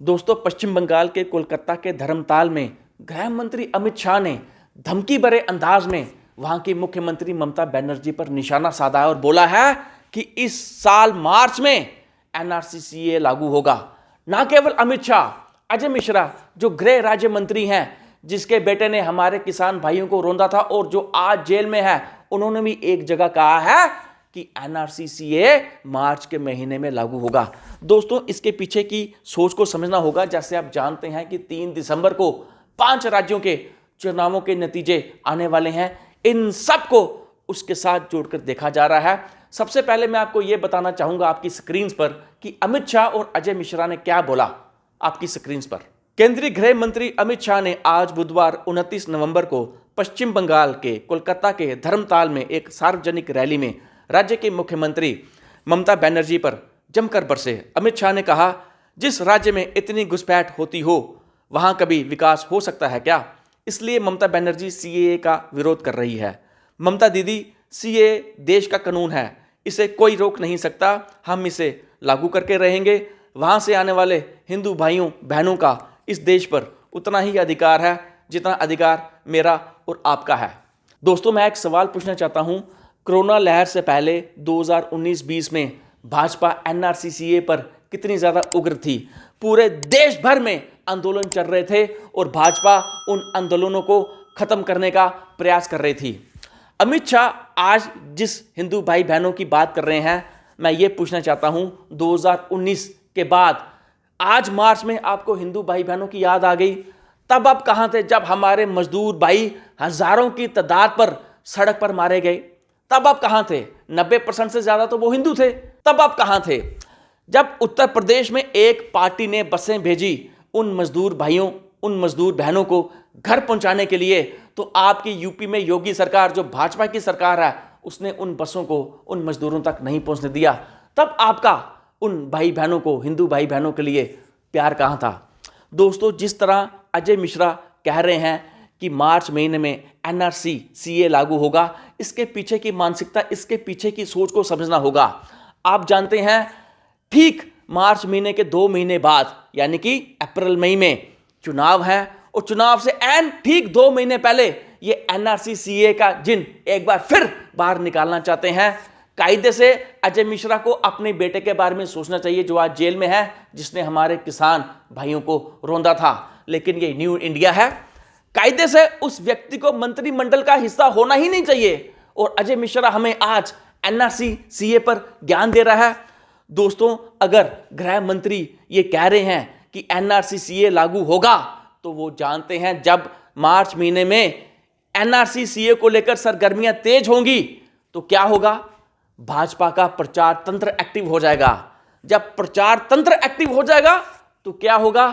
दोस्तों, पश्चिम बंगाल के कोलकाता के धर्मताल में गृह मंत्री अमित शाह ने धमकी भरे अंदाज में वहां की मुख्यमंत्री ममता बनर्जी पर निशाना साधा है और बोला है कि इस साल मार्च में एनआरसी लागू होगा। ना केवल अमित शाह, अजय मिश्रा जो गृह राज्य मंत्री हैं, जिसके बेटे ने हमारे किसान भाइयों को रौंदा था और जो आज जेल में है, उन्होंने भी एक जगह कहा है कि एनआरसी मार्च के महीने में लागू होगा। दोस्तों, इसके पीछे की सोच को समझना होगा। जैसे आप जानते हैं कि 3 दिसंबर को 5 राज्यों के चुनावों के नतीजे आने वाले हैं। इन सब को उसके साथ जोड़कर देखा जा रहा है। सबसे पहले मैं आपको यह बताना चाहूंगा आपकी स्क्रीन पर कि अमित शाह और अजय मिश्रा ने क्या बोला। आपकी स्क्रीन पर केंद्रीय गृह मंत्री अमित शाह ने आज बुधवार 29 नवंबर को पश्चिम बंगाल के कोलकाता के धर्मताल में एक सार्वजनिक रैली में राज्य के मुख्यमंत्री ममता बनर्जी पर जमकर बरसे। अमित शाह ने कहा, जिस राज्य में इतनी घुसपैठ होती हो वहां कभी विकास हो सकता है क्या? इसलिए ममता बनर्जी सीएए का विरोध कर रही है। ममता दीदी, सीएए देश का कानून है, इसे कोई रोक नहीं सकता। हम इसे लागू करके रहेंगे। वहां से आने वाले हिंदू भाइयों बहनों का इस देश पर उतना ही अधिकार है जितना अधिकार मेरा और आपका है। दोस्तों, मैं एक सवाल पूछना चाहता हूं। कोरोना लहर से पहले 2019-20 में भाजपा एनआरसी पर कितनी ज्यादा उग्र थी। पूरे देश भर में आंदोलन चल रहे थे और भाजपा उन आंदोलनों को खत्म करने का प्रयास कर रही थी। अमित शाह आज जिस हिंदू भाई बहनों की बात कर रहे हैं, मैं ये पूछना चाहता हूं, 2019 के बाद आज मार्च में आपको हिंदू भाई बहनों की याद आ गई? तब आप कहां थे जब हमारे मजदूर भाई हजारों की तादाद पर सड़क पर मारे गए? तब आप कहां थे? 90% से ज्यादा तो वो हिंदू थे। तब आप कहां थे जब उत्तर प्रदेश में एक पार्टी ने बसें भेजी उन मजदूर भाइयों, उन मजदूर बहनों को घर पहुंचाने के लिए? तो आपकी यूपी में योगी सरकार, जो भाजपा की सरकार है, उसने उन बसों को उन मजदूरों तक नहीं पहुंचने दिया। तब आपका उन भाई बहनों को, हिंदू भाई बहनों के लिए प्यार कहां था? दोस्तों, जिस तरह अजय मिश्रा कह रहे हैं कि मार्च महीने में एनआरसी लागू होगा, इसके पीछे की मानसिकता, इसके पीछे की सोच को समझना होगा। आप जानते हैं, ठीक मार्च महीने के 2 महीने बाद यानी कि अप्रैल मई में चुनाव है और चुनाव से ठीक 2 महीने पहले ये एनआरसी का जिन एक बार फिर बाहर निकालना चाहते हैं। कायदे से अजय मिश्रा को अपने बेटे के बारे में सोचना चाहिए, जो आज जेल में है, जिसने हमारे किसान भाइयों को रौंदा था। लेकिन ये न्यू इंडिया है। कायदे से उस व्यक्ति को मंत्रिमंडल का हिस्सा होना ही नहीं चाहिए और अजय मिश्रा हमें आज एनआरसी पर ज्ञान दे रहा है। दोस्तों, अगर गृह मंत्री ये कह रहे हैं कि एनआरसी लागू होगा, तो वो जानते हैं जब मार्च महीने में एनआरसी को लेकर सरगर्मियां तेज होंगी तो क्या होगा? भाजपा का प्रचार तंत्र एक्टिव हो जाएगा। जब प्रचार तंत्र एक्टिव हो जाएगा तो क्या होगा?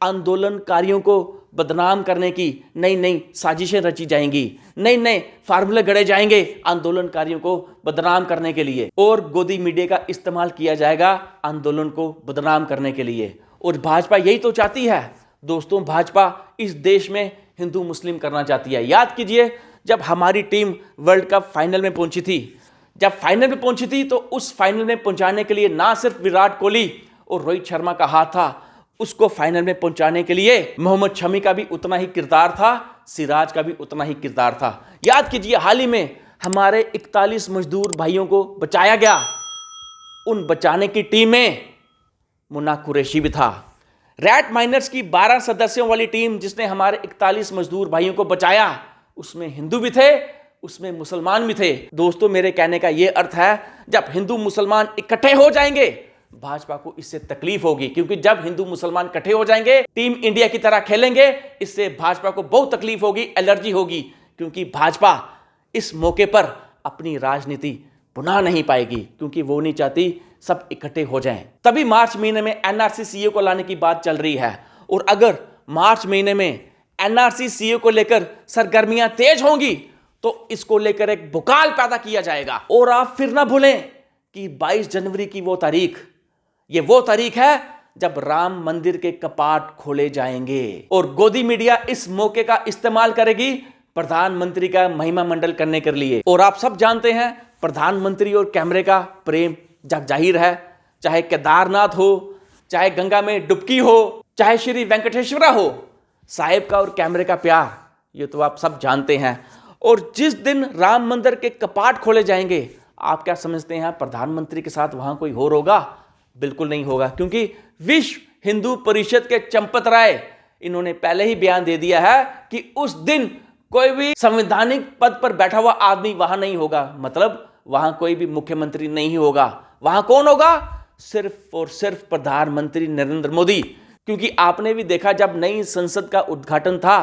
आंदोलनकारियों को बदनाम करने की नई नई साजिशें रची जाएंगी, नए नए फार्मूले गढ़े जाएंगे आंदोलनकारियों को बदनाम करने के लिए, और गोदी मीडिया का इस्तेमाल किया जाएगा आंदोलन को बदनाम करने के लिए। और भाजपा यही तो चाहती है। दोस्तों, भाजपा इस देश में हिंदू मुस्लिम करना चाहती है। याद कीजिए, जब हमारी टीम वर्ल्ड कप फाइनल में पहुंची थी, तो उस फाइनल में पहुंचाने के लिए ना सिर्फ विराट कोहली और रोहित शर्मा का हाथ था, उसको फाइनल में पहुंचाने के लिए मोहम्मद शमी का भी उतना ही किरदार था, सिराज का भी उतना ही किरदार था। याद कीजिए, हाल ही में हमारे 41 मजदूर भाइयों को बचाया गया। उन बचाने की टीम में मुन्ना कुरैशी भी था। रैट माइनर्स की 12 सदस्यों वाली टीम जिसने हमारे 41 मजदूर भाइयों को बचाया, उसमें हिंदू भी थे, उसमें मुसलमान भी थे। दोस्तों, मेरे कहने का यह अर्थ है, जब हिंदू मुसलमान इकट्ठे हो जाएंगे, भाजपा को इससे तकलीफ होगी, क्योंकि जब हिंदू मुसलमान इकट्ठे हो जाएंगे, टीम इंडिया की तरह खेलेंगे, इससे भाजपा को बहुत तकलीफ होगी, एलर्जी होगी, क्योंकि भाजपा इस मौके पर अपनी राजनीति बुना नहीं पाएगी, क्योंकि वो नहीं चाहती सब इकट्ठे हो जाएं। तभी मार्च महीने में एनआरसी को लाने की बात चल रही है। और अगर मार्च महीने में एनआरसी को लेकर सरगर्मियां तेज होंगी तो इसको लेकर एक भूकाल पैदा किया जाएगा। और आप फिर ना भूलें कि 22 जनवरी की वो तारीख है जब राम मंदिर के कपाट खोले जाएंगे और गोदी मीडिया इस मौके का इस्तेमाल करेगी प्रधानमंत्री का महिमा मंडल करने के लिए। और आप सब जानते हैं, प्रधानमंत्री और कैमरे का प्रेम जग जाहिर है। चाहे केदारनाथ हो, चाहे गंगा में डुबकी हो, चाहे श्री वेंकटेश्वरा हो, साहिब का और कैमरे का प्यार, ये तो आप सब जानते हैं। और जिस दिन राम मंदिर के कपाट खोले जाएंगे, आप क्या समझते हैं प्रधानमंत्री के साथ वहां कोई और होगा? बिल्कुल नहीं होगा, क्योंकि विश्व हिंदू परिषद के चंपत राय, इन्होंने पहले ही बयान दे दिया है कि उस दिन कोई भी संवैधानिक पद पर बैठा हुआ आदमी वहां नहीं होगा। मतलब वहां कोई भी मुख्यमंत्री नहीं होगा। वहां कौन होगा? सिर्फ और सिर्फ प्रधानमंत्री नरेंद्र मोदी। क्योंकि आपने भी देखा, जब नई संसद का उद्घाटन था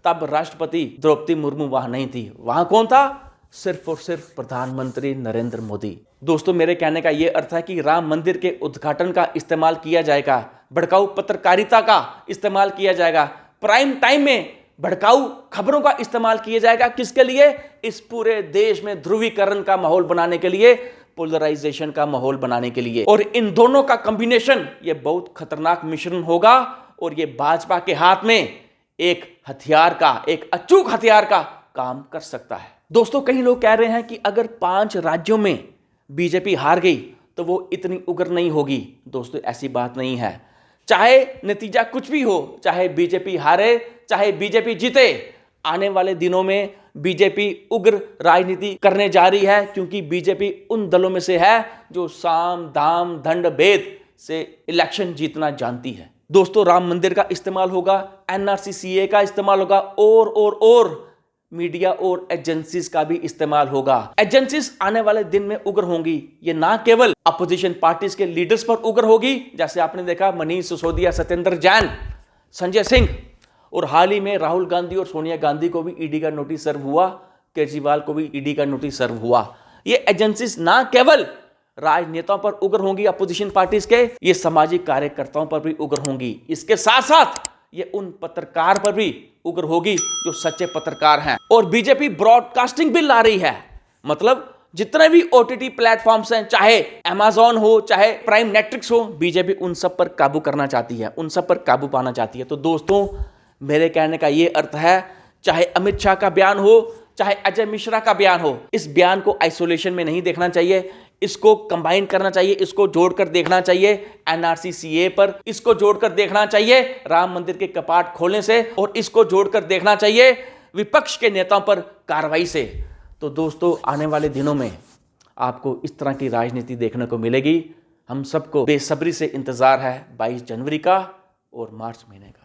तब राष्ट्रपति द्रौपदी मुर्मू वहां नहीं थी। वहां कौन था? सिर्फ और सिर्फ प्रधानमंत्री नरेंद्र मोदी। दोस्तों, मेरे कहने का यह अर्थ है कि राम मंदिर के उद्घाटन का इस्तेमाल किया जाएगा, भड़काऊ पत्रकारिता का इस्तेमाल किया जाएगा, प्राइम टाइम में भड़काऊ खबरों का इस्तेमाल किया जाएगा। किसके लिए? इस पूरे देश में ध्रुवीकरण का माहौल बनाने के लिए, पोलराइजेशन का माहौल बनाने के लिए। और इन दोनों का कॉम्बिनेशन ये बहुत खतरनाक मिश्रण होगा और ये भाजपा के हाथ में एक हथियार का, एक अचूक हथियार का काम कर सकता है। दोस्तों, कई लोग कह रहे हैं कि अगर 5 राज्यों में बीजेपी हार गई तो वो इतनी उग्र नहीं होगी। दोस्तों, ऐसी बात नहीं है। चाहे नतीजा कुछ भी हो, चाहे बीजेपी हारे, चाहे बीजेपी जीते, आने वाले दिनों में बीजेपी उग्र राजनीति करने जा रही है, क्योंकि बीजेपी उन दलों में से है जो साम दाम दंड भेद से इलेक्शन जीतना जानती है। दोस्तों, राम मंदिर का इस्तेमाल होगा, एनआरसी सीए का इस्तेमाल होगा और मीडिया और एजेंसीज का भी इस्तेमाल होगा। एजेंसीज आने वाले दिन में उग्र होंगी। ये ना केवल अपोजिशन पार्टीज के लीडर्स पर उग्र होगी, जैसे आपने देखा मनीष सिसोदिया, सत्येंद्र जैन, संजय सिंह, और हाल ही में राहुल गांधी और सोनिया गांधी को भी ईडी का नोटिस सर्व हुआ, केजरीवाल को भी ईडी का नोटिस सर्व हुआ। ये एजेंसीज ना केवल राजनेताओं पर उग्र होंगी अपोजिशन पार्टीज के, ये सामाजिक कार्यकर्ताओं पर भी उग्र होंगी। इसके साथ साथ ये उन पत्रकार पर भी उग्र होगी जो सच्चे पत्रकार हैं। और बीजेपी ब्रॉडकास्टिंग बिल ला रही है। मतलब जितने भी ओटीटी प्लेटफॉर्म्स हैं, चाहे अमेजॉन हो, चाहे प्राइम नेटफ्लिक्स हो, बीजेपी उन सब पर काबू करना चाहती है, उन सब पर काबू पाना चाहती है। तो दोस्तों, मेरे कहने का यह अर्थ है, चाहे अमित शाह का बयान हो, चाहे अजय मिश्रा का बयान हो, इस बयान को आइसोलेशन में नहीं देखना चाहिए, इसको कंबाइन करना चाहिए, इसको जोड़कर देखना चाहिए एनआरसी सीए पर, इसको जोड़कर देखना चाहिए राम मंदिर के कपाट खोलने से, और इसको जोड़कर देखना चाहिए विपक्ष के नेताओं पर कार्रवाई से। तो दोस्तों, आने वाले दिनों में आपको इस तरह की राजनीति देखने को मिलेगी। हम सबको बेसब्री से इंतजार है 22 जनवरी का और मार्च महीने का।